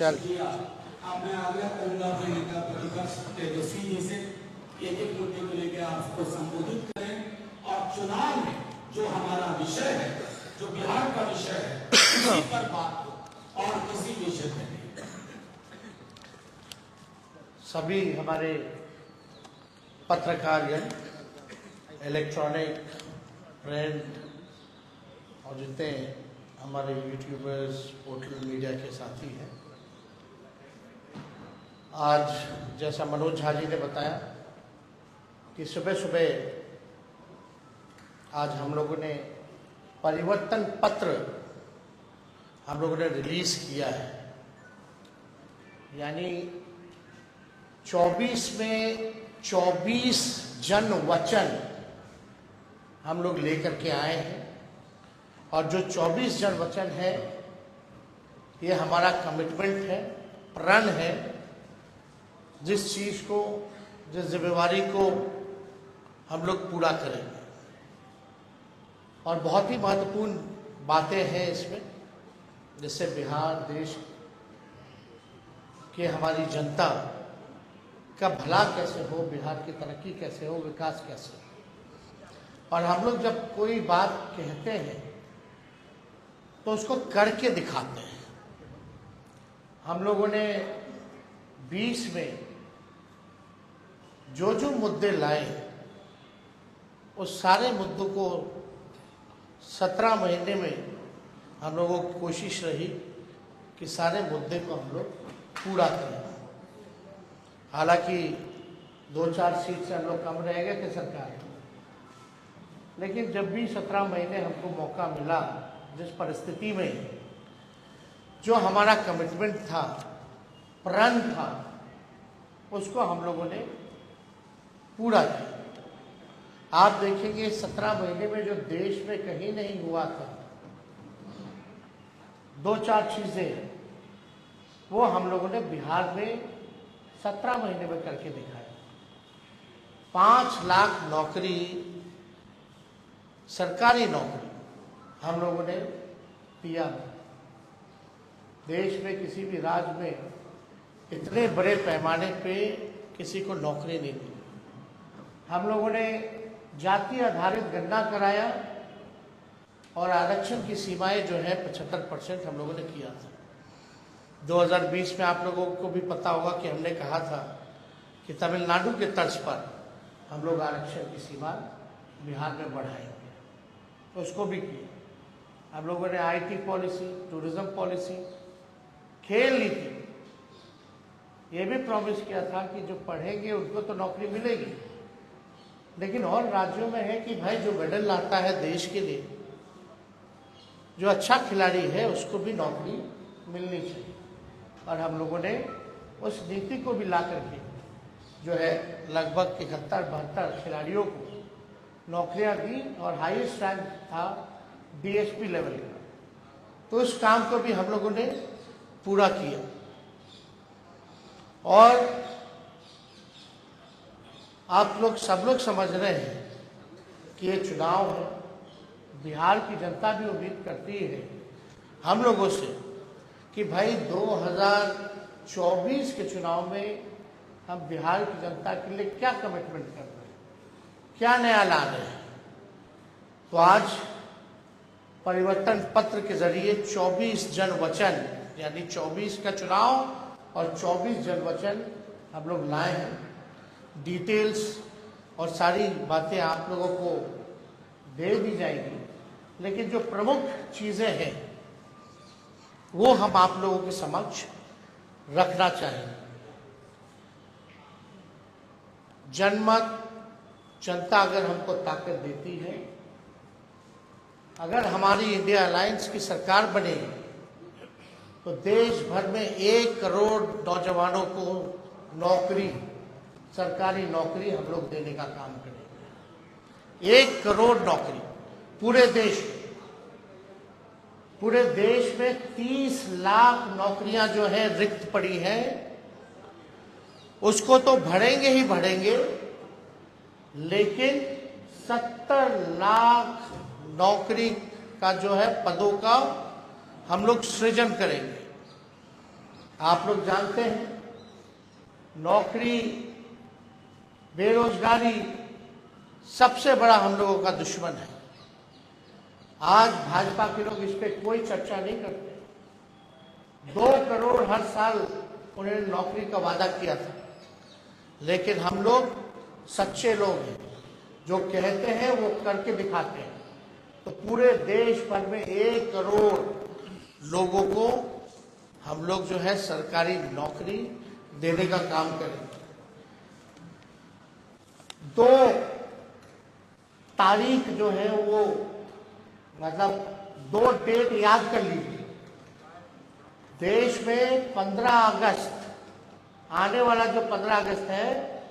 चल शुक्रिया। अब मैं आग्रह करूंगा अपने नेता प्रतिपक्ष तेजस्वी जी से एक एक मुद्दे को लेकर आपको संबोधित करें और चुनाव में जो हमारा विषय है, जो बिहार का विषय है, उसी पर बात हो और किसी विषय पर नहीं। सभी हमारे पत्रकारगण, इलेक्ट्रॉनिक, प्रिंट और जितने हमारे यूट्यूबर्स, पोर्टल मीडिया के साथी हैं, आज जैसा मनोज झा जी ने बताया कि सुबह सुबह आज हम लोगों ने परिवर्तन पत्र हम लोगों ने रिलीज किया है। यानी 24 में 24 जन वचन हम लोग लेकर के आए हैं और जो 24 जन वचन है ये हमारा कमिटमेंट है, प्रण है, जिस चीज को, जिस जिम्मेवारी को हम लोग पूरा करेंगे। और बहुत ही महत्वपूर्ण बातें हैं इसमें, जिससे बिहार देश के हमारी जनता का भला कैसे हो, बिहार की तरक्की कैसे हो, विकास कैसे हो। और हम लोग जब कोई बात कहते हैं तो उसको करके दिखाते हैं। हम लोगों ने 20 में जो जो मुद्दे लाए उस सारे मुद्दों को 17 महीने में हम लोगों की कोशिश रही कि सारे मुद्दे को हम लोग पूरा करें। हालांकि 2-4 सीट से हम लोग कम रह गए थे सरकार, लेकिन जब भी 17 महीने हमको मौका मिला, जिस परिस्थिति में जो हमारा कमिटमेंट था, प्रण था, उसको हम लोगों ने पूरा किया। आप देखेंगे 17 महीने में जो देश में कहीं नहीं हुआ था, 2-4 चीजें वो हम लोगों ने बिहार में 17 महीने में करके दिखाया। 5 लाख नौकरी, सरकारी नौकरी हम लोगों ने दिया। देश में किसी भी राज्य में इतने बड़े पैमाने पे किसी को नौकरी नहीं मिली। हम लोगों ने जाति आधारित गणना कराया और आरक्षण की सीमाएं जो है 75% हम लोगों ने किया था। 2020 में आप लोगों को भी पता होगा कि हमने कहा था कि तमिलनाडु के तर्ज पर हम लोग आरक्षण की सीमा बिहार में बढ़ाएंगे, तो उसको भी किया। हम लोगों ने IT पॉलिसी, टूरिज्म पॉलिसी, खेल नीति, ये भी प्रॉमिस किया था कि जो पढ़ेंगे उनको तो नौकरी मिलेगी, लेकिन और राज्यों में है कि भाई जो मेडल लाता है देश के लिए, जो अच्छा खिलाड़ी है, उसको भी नौकरी मिलनी चाहिए। और हम लोगों ने उस नीति को भी ला करके जो है लगभग 71-72 खिलाड़ियों को नौकरियां दी और हाईएस्ट रैंक था DSP लेवल का। तो उस काम को भी हम लोगों ने पूरा किया। और आप लोग सब लोग समझ रहे हैं कि ये चुनाव है, बिहार की जनता भी उम्मीद करती है हम लोगों से कि भाई 2024 के चुनाव में हम बिहार की जनता के लिए क्या कमिटमेंट कर रहे हैं, क्या नया ला रहे हैं। तो आज परिवर्तन पत्र के जरिए 24 जन वचन, यानी 24 का चुनाव और 24 जन वचन हम लोग लाए हैं। डिटेल्स और सारी बातें आप लोगों को दे दी जाएगी, लेकिन जो प्रमुख चीजें हैं वो हम आप लोगों के समक्ष रखना चाहेंगे। जनमत, जनता अगर हमको ताकत देती है, अगर हमारी इंडिया अलायंस की सरकार बने तो देश भर में 1 करोड़ नौजवानों को नौकरी, सरकारी नौकरी हम लोग देने का काम करेंगे। 1 करोड़ नौकरी पूरे देश में। पूरे देश में 30 लाख नौकरियां जो है रिक्त पड़ी हैं, उसको तो भरेंगे ही भरेंगे, लेकिन 70 लाख नौकरी का जो है पदों का हम लोग सृजन करेंगे। आप लोग जानते हैं नौकरी, बेरोजगारी सबसे बड़ा हम लोगों का दुश्मन है। आज भाजपा के लोग इस पे कोई चर्चा नहीं करते। 2 करोड़ हर साल उन्होंने नौकरी का वादा किया था, लेकिन हम लोग सच्चे लोग हैं, जो कहते हैं वो करके दिखाते हैं। तो पूरे देश भर में 1 करोड़ लोगों को हम लोग जो है सरकारी नौकरी देने का काम करेंगे। 2 तारीख जो है वो मतलब 2 डेट याद कर लीजिए। देश में 15 अगस्त, आने वाला जो 15 अगस्त है,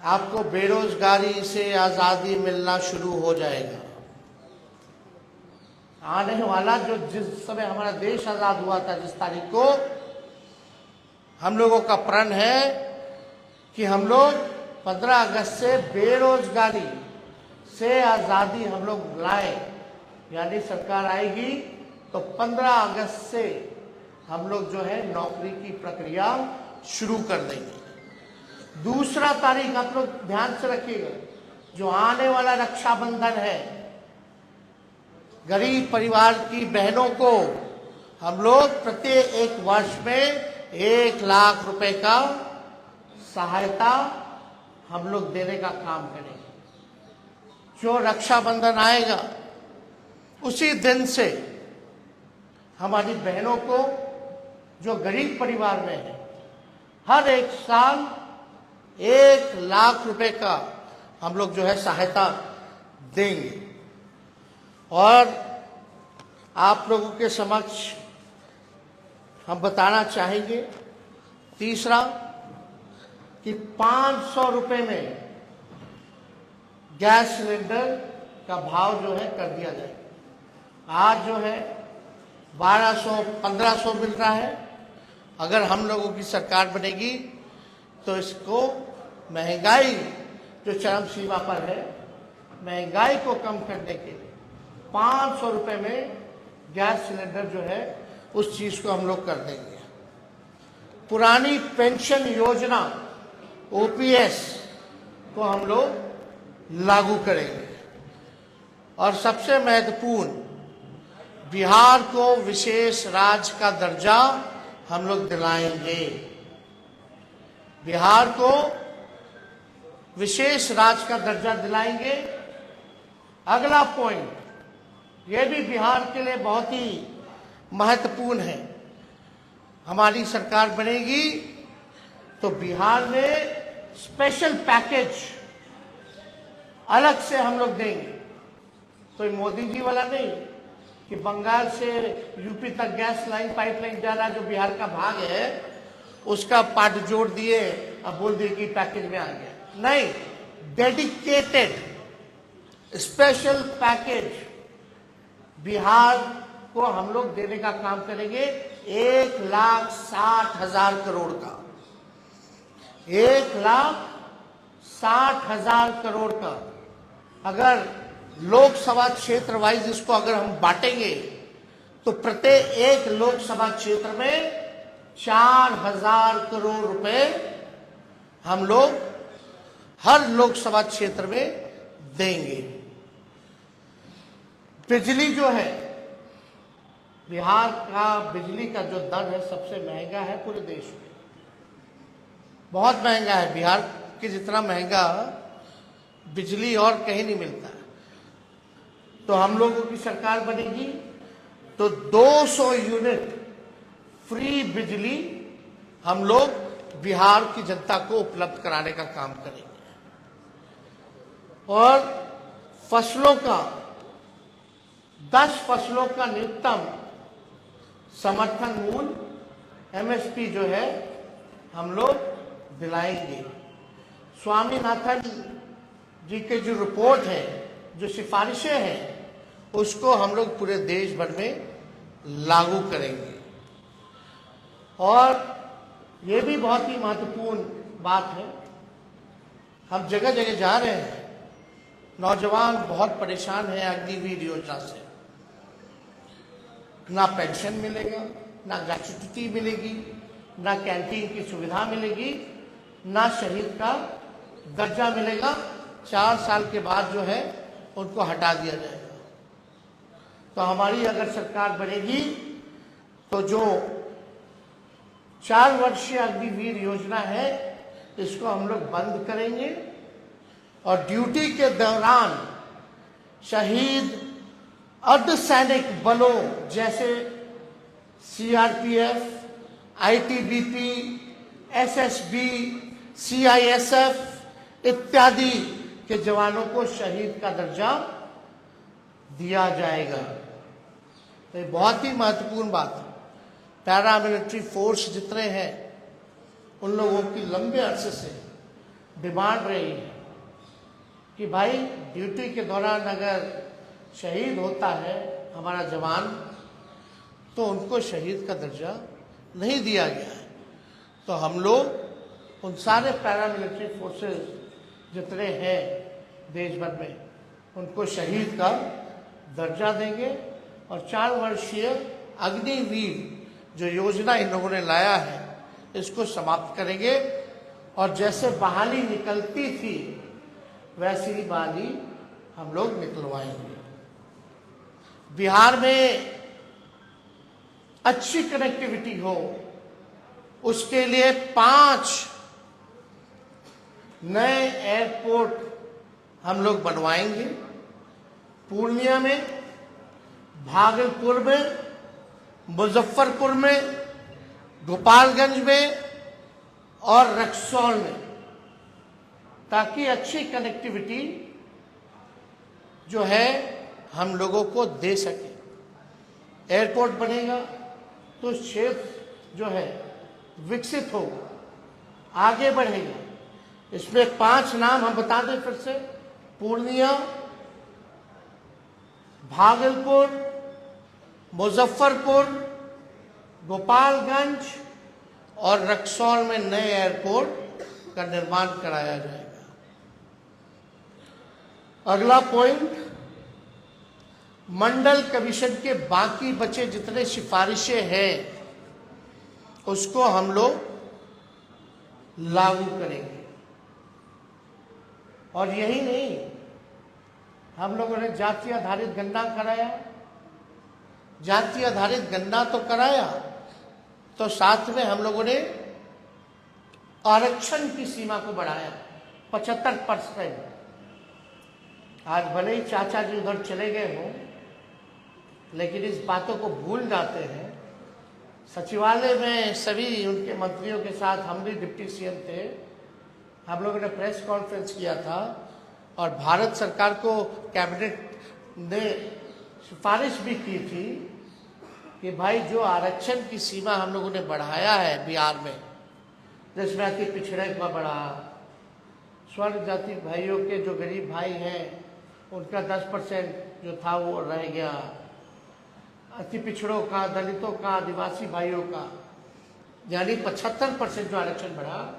आपको बेरोजगारी से आजादी मिलना शुरू हो जाएगा। आने वाला जो जिस समय हमारा देश आजाद हुआ था, जिस तारीख को, हम लोगों का प्रण है कि हम लोग 15 अगस्त से बेरोजगारी से आजादी हम लोग लाए। यानी सरकार आएगी तो 15 अगस्त से हम लोग जो है नौकरी की प्रक्रिया शुरू कर देंगे। दूसरा तारीख आप लोग ध्यान से रखिएगा, जो आने वाला रक्षाबंधन है, गरीब परिवार की बहनों को हम लोग प्रत्येक 1 वर्ष में 1 लाख रुपए का सहायता हम लोग देने का काम करेंगे। जो रक्षाबंधन आएगा उसी दिन से हमारी बहनों को, जो गरीब परिवार में है, हर 1 साल 1 लाख रुपए का हम लोग जो है सहायता देंगे। और आप लोगों के समक्ष हम बताना चाहेंगे, तीसरा, कि 500 रुपए में गैस सिलेंडर का भाव जो है कर दिया जाए। आज जो है 1200-1500 मिल रहा है। अगर हम लोगों की सरकार बनेगी तो इसको, महंगाई जो चरम सीमा पर है, महंगाई को कम करने के लिए 500 रुपए में गैस सिलेंडर जो है उस चीज को हम लोग कर देंगे। पुरानी पेंशन योजना ओपीएस को हम लोग लागू करेंगे। और सबसे महत्वपूर्ण, बिहार को विशेष राज्य का दर्जा हम लोग दिलाएंगे। बिहार को विशेष राज्य का दर्जा दिलाएंगे। अगला पॉइंट, यह भी बिहार के लिए बहुत ही महत्वपूर्ण है। हमारी सरकार बनेगी तो बिहार में स्पेशल पैकेज अलग से हम लोग देंगे। तो मोदी जी वाला नहीं कि बंगाल से यूपी तक गैस लाइन, पाइपलाइन जा रहा है, जो बिहार का भाग है, उसका पार्ट जोड़ दिए, अब बोल दिए कि पैकेज में आ गया। नहीं, डेडिकेटेड स्पेशल पैकेज बिहार को हम लोग देने का काम करेंगे। 1,60,000 करोड़ का, 1,60,000 करोड़ का। अगर लोकसभा क्षेत्र वाइज इसको अगर हम बांटेंगे तो प्रत्येक 1 लोकसभा क्षेत्र में 4,000 करोड़ रुपए हम लोग हर लोकसभा क्षेत्र में देंगे। बिजली जो है, बिहार का बिजली का जो दर है सबसे महंगा है पूरे देश में, बहुत महंगा है। बिहार के जितना महंगा बिजली और कहीं नहीं मिलता है। तो हम लोगों की सरकार बनेगी तो 200 यूनिट फ्री बिजली हम लोग बिहार की जनता को उपलब्ध कराने का काम करेंगे। और फसलों का, 10 फसलों का न्यूनतम समर्थन मूल्य एमएसपी जो है हम लोग दिलाएंगे। स्वामीनाथन जी के जो रिपोर्ट है, जो सिफारिशें हैं, उसको हम लोग पूरे देश भर में लागू करेंगे। और ये भी बहुत ही महत्वपूर्ण बात है, हम जगह जगह जा रहे हैं, नौजवान बहुत परेशान हैं अग्निवीर योजना से। ना पेंशन मिलेगा, ना ग्रेच्युटी मिलेगी, ना कैंटीन की सुविधा मिलेगी, ना शहीद का दर्जा मिलेगा। 4 साल के बाद जो है उनको हटा दिया जाएगा। तो हमारी अगर सरकार बनेगी तो जो 4 वर्षीय अग्निवीर योजना है इसको हम लोग बंद करेंगे और ड्यूटी के दौरान शहीद अर्धसैनिक बलों जैसे सीआरपीएफ, आईटीबीपी, एसएसबी, सीआईएसएफ इत्यादि के जवानों को शहीद का दर्जा दिया जाएगा। तो ये बहुत ही महत्वपूर्ण बात है। पैरामिलिट्री फोर्स जितने हैं उन लोगों की लंबे अरसे से डिमांड रही है कि भाई ड्यूटी के दौरान अगर शहीद होता है हमारा जवान तो उनको शहीद का दर्जा नहीं दिया गया है। तो हम लोग उन सारे पैरामिलिट्री फोर्सेस जितने हैं देश भर में उनको शहीद का दर्जा देंगे और 4 वर्षीय अग्निवीर जो योजना इन लोगों ने लाया है इसको समाप्त करेंगे और जैसे बहाली निकलती थी वैसी ही बहाली हम लोग निकलवाएंगे। बिहार में अच्छी कनेक्टिविटी हो उसके लिए 5 नए एयरपोर्ट हम लोग बनवाएंगे। पूर्णिया में, भागलपुर में, मुजफ्फरपुर में, गोपालगंज में और रक्सौल में, ताकि अच्छी कनेक्टिविटी जो है हम लोगों को दे सके। एयरपोर्ट बनेगा तो क्षेत्र जो है विकसित होगा, आगे बढ़ेगा। इसमें 5 नाम हम बता दें फिर से: पूर्णिया, भागलपुर, मुजफ्फरपुर, गोपालगंज और रक्सौल में नए एयरपोर्ट का निर्माण कराया जाएगा। अगला पॉइंट, मंडल कमीशन के बाकी बचे जितने सिफारिशें हैं उसको हम लोग लागू करेंगे। और यही नहीं, हम लोगों ने जाति आधारित गणना कराया। जाति आधारित गणना तो कराया तो साथ में हम लोगों ने आरक्षण की सीमा को बढ़ाया 75%। आज भले ही चाचा जी उधर चले गए हों लेकिन इस बातों को भूल जाते हैं। सचिवालय में सभी उनके मंत्रियों के साथ हम भी डिप्टी सीएम थे, हम लोगों ने प्रेस कॉन्फ्रेंस किया था और भारत सरकार को कैबिनेट ने सिफारिश भी की थी कि भाई जो आरक्षण की सीमा हम लोगों ने बढ़ाया है बिहार में, जिसमें अति पिछड़े का बढ़ा, स्वर्ण जाति भाइयों के जो गरीब भाई हैं उनका 10% जो था वो रह गया, अति पिछड़ों का, दलितों का, आदिवासी भाइयों का यानी 75% जो आरक्षण बढ़ा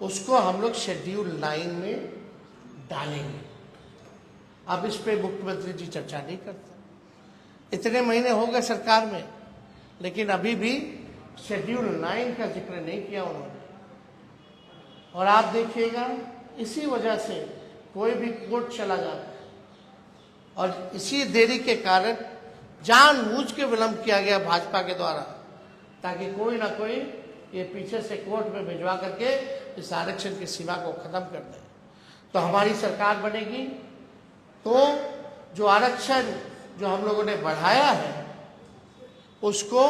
उसको हम लोग शेड्यूल 9 में डालेंगे। अब इस पे मुख्यमंत्री जी चर्चा नहीं करते। इतने महीने हो गए सरकार में लेकिन अभी भी शेड्यूल 9 का जिक्र नहीं किया उन्होंने। और आप देखिएगा इसी वजह से कोई भी कोर्ट चला जाता है और इसी देरी के कारण जानबूझ के विलंब किया गया भाजपा के द्वारा ताकि कोई ना कोई ये पीछे से कोर्ट में भिजवा करके इस आरक्षण की सीमा को खत्म कर दे। तो हमारी सरकार बनेगी तो जो आरक्षण जो हम लोगों ने बढ़ाया है उसको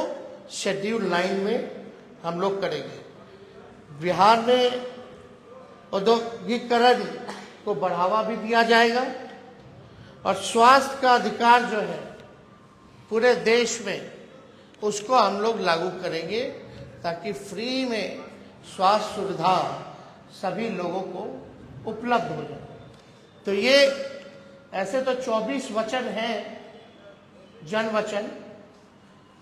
शेड्यूल 9 में हम लोग करेंगे। बिहार में औद्योगिकरण को बढ़ावा भी दिया जाएगा और स्वास्थ्य का अधिकार जो है पूरे देश में उसको हम लोग लागू करेंगे ताकि फ्री में स्वास्थ्य सुविधा सभी लोगों को उपलब्ध हो जाए। तो ये ऐसे तो 24 वचन हैं, जन वचन,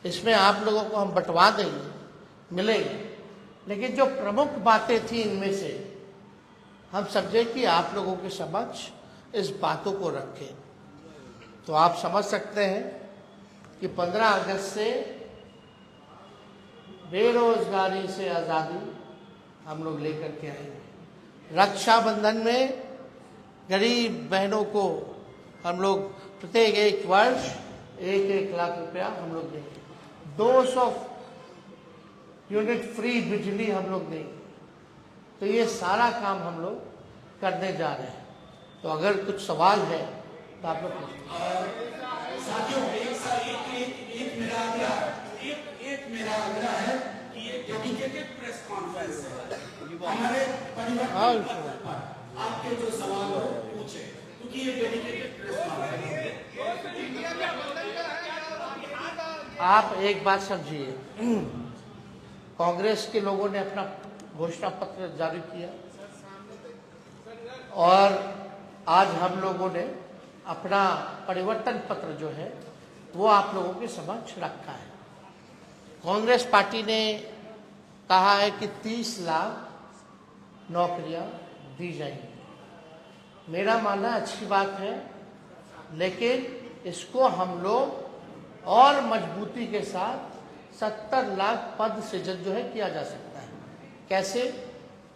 इसमें आप लोगों को हम बंटवा देंगे, मिलेंगे, लेकिन जो प्रमुख बातें थी इनमें से हम समझे कि आप लोगों के समक्ष इस बातों को रखें। तो आप समझ सकते हैं कि 15 अगस्त से बेरोजगारी से आज़ादी हम लोग लेकर के आएंगे। रक्षाबंधन में गरीब बहनों को हम लोग प्रत्येक एक वर्ष 1-1 लाख रुपया हम लोग देंगे। 200 यूनिट फ्री बिजली हम लोग देंगे। तो ये सारा काम हम लोग करने जा रहे हैं। तो अगर कुछ सवाल है तो आप लोग साथियों, एक मेरा आग्रह है कि ये डेडिकेटेड प्रेस कॉन्फ्रेंस है। हमारे परिवार आपके जो सवाल हो पूछे, क्योंकि ये डेडिकेटेड प्रेस कॉन्फ्रेंस है। आप एक बात समझिए, कांग्रेस के लोगों ने अपना घोषणा पत्र जारी किया और आज हम लोगों ने अपना परिवर्तन पत्र जो है वो आप लोगों के समक्ष रखा है। कांग्रेस पार्टी ने कहा है कि 30 लाख नौकरियां दी जाएंगी। मेरा मानना अच्छी बात है, लेकिन इसको हम लोग और मजबूती के साथ 70 लाख पद सृजन जो है किया जा सकता है। कैसे?